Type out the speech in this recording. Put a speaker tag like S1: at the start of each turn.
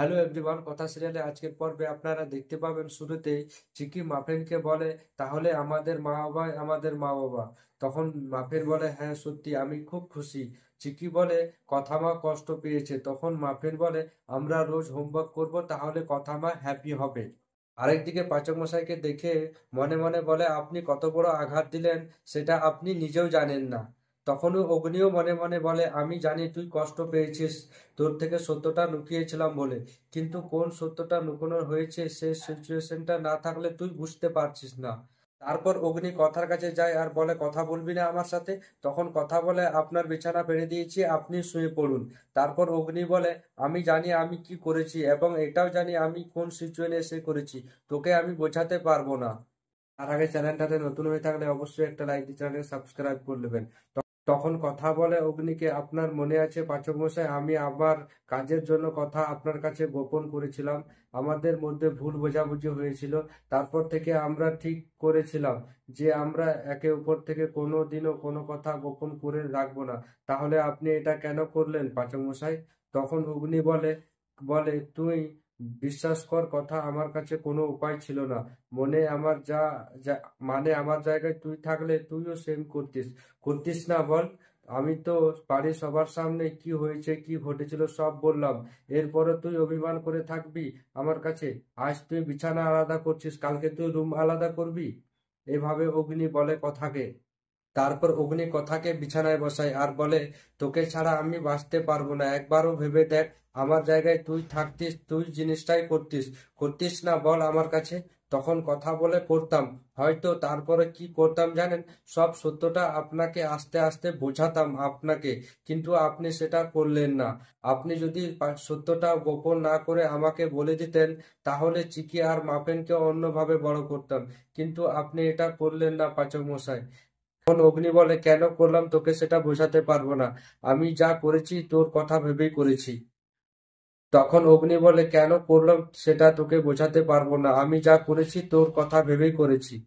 S1: Hello everyone, কথা সিরিয়ালে আজকের পর্বে আপনারা দেখতে পাবেন শুরুতেই চিকি মাফিনকে বলে, তাহলে আমাদের মা বাবা আমাদের মা বাবা। তখন মাফিন বলে, হ্যাঁ সত্যি আমি খুব খুশি। চিকি বলে, কথা মা কষ্ট পেয়েছে। তখন মাফিন বলে, আমরা রোজ হোমওয়ার্ক করব, তাহলে কথা মা হ্যাপি হবে। আরেকদিকে পাচক মশাইকে দেখে মনে মনে বলে, আপনি কত বড় আঘাত দিলেন সেটা আপনি নিজেও জানেন না। তখনও অগ্নিও মনে মনে বলে, আমি জানি তুই কষ্ট পেয়েছিস, তোর থেকে সত্যটা লুকিয়েছিলাম বলে, কিন্তু কোন সত্যটা লুকোনোর হয়েছে সে সিচুয়েশনটা না থাকলে তুই বুঝতে পারছিস না। তারপর অগ্নি কথার কাছে যায় আর বলে, কথা বলবি না আমার সাথে? তখন কথা বলে, আপনার বিছানা পেরে দিয়েছি, আপনি শুয়ে পড়ুন। তারপর অগ্নি বলে, আমি জানি আমি কি করেছি এবং এটাও জানি আমি কোন সিচুয়েশনে এসে করেছি, তোকে আমি বোঝাতে পারবো না। তার আগে চ্যানেলটাতে নতুন হয়ে থাকলে অবশ্যই একটা লাইক দিয়ে চ্যানেলকে সাবস্ক্রাইব করে নেবেন। তখন কথা বলে অগ্নিকে, আপনার মনে আছে পাচক মশাই, আমি আমার কাজের জন্য কথা আপনার কাছে গোপন করেছিলাম। আমাদের মধ্যে ভুল বোঝাবুঝি হয়েছিল। তারপর থেকে আমরা ঠিক করেছিলাম যে আমরা একে অপর থেকে কোনো দিনও কোনো কথা গোপন করে রাখবো না। তাহলে আপনি এটা কেন করলেন পাচক মশাই? তখন অগ্নি বলে বলে তুই বিশ্বাস কর, কথা আমার কাছে কোনো উপায় ছিল না। মনে আমার যা যা- মানে আমার জায়গায় তুই থাকলে তুইও সেম করতিস। করতিস না বল? আমি তো বাড়ির সবার সামনে কি হয়েছে কি ঘটেছিল সব বললাম। এরপরে তুই অভিমান করে থাকবি আমার কাছে? আজ তুই বিছানা আলাদা করছিস, কালকে তুই রুম আলাদা করবি? এভাবে অগ্নি বলে কথাকে। তারপর অগ্নি কথাকে বিছানায় বসায় আর বলে, তোকে ছাড়া আমি বাঁচতে পারবো না, একবারও ভেবে দেখ। আমার জায়গায় তুই থাকতিস, তুই জিনিসটাই করতিস। করতিস না বল আমার কাছে? তখন কথা বলে, করতাম হয়তো। তারপরে কি করতাম জানেন? সব সত্যটা আপনাকে আস্তে আস্তে বোঝাতাম আপনাকে, কিন্তু আপনি সেটা করলেন না। আপনি যদি সত্যটা গোপন না করে আমাকে বলে দিতেন, তাহলে চিকি আর মাপেনকে অন্যভাবে বড় করতাম, কিন্তু আপনি এটা করলেন না পাচক মশাই। তখন অগ্নি বলে, কেন করলাম তোকে সেটা বোঝাতে পারবো না। আমি যা করেছি তোর কথা ভেবেই করেছি। তখন অগ্নি বলে, কেন করলাম সেটা তোকে বোঝাতে পারবো না, আমি যা করেছি তোর কথা ভেবেই করেছি।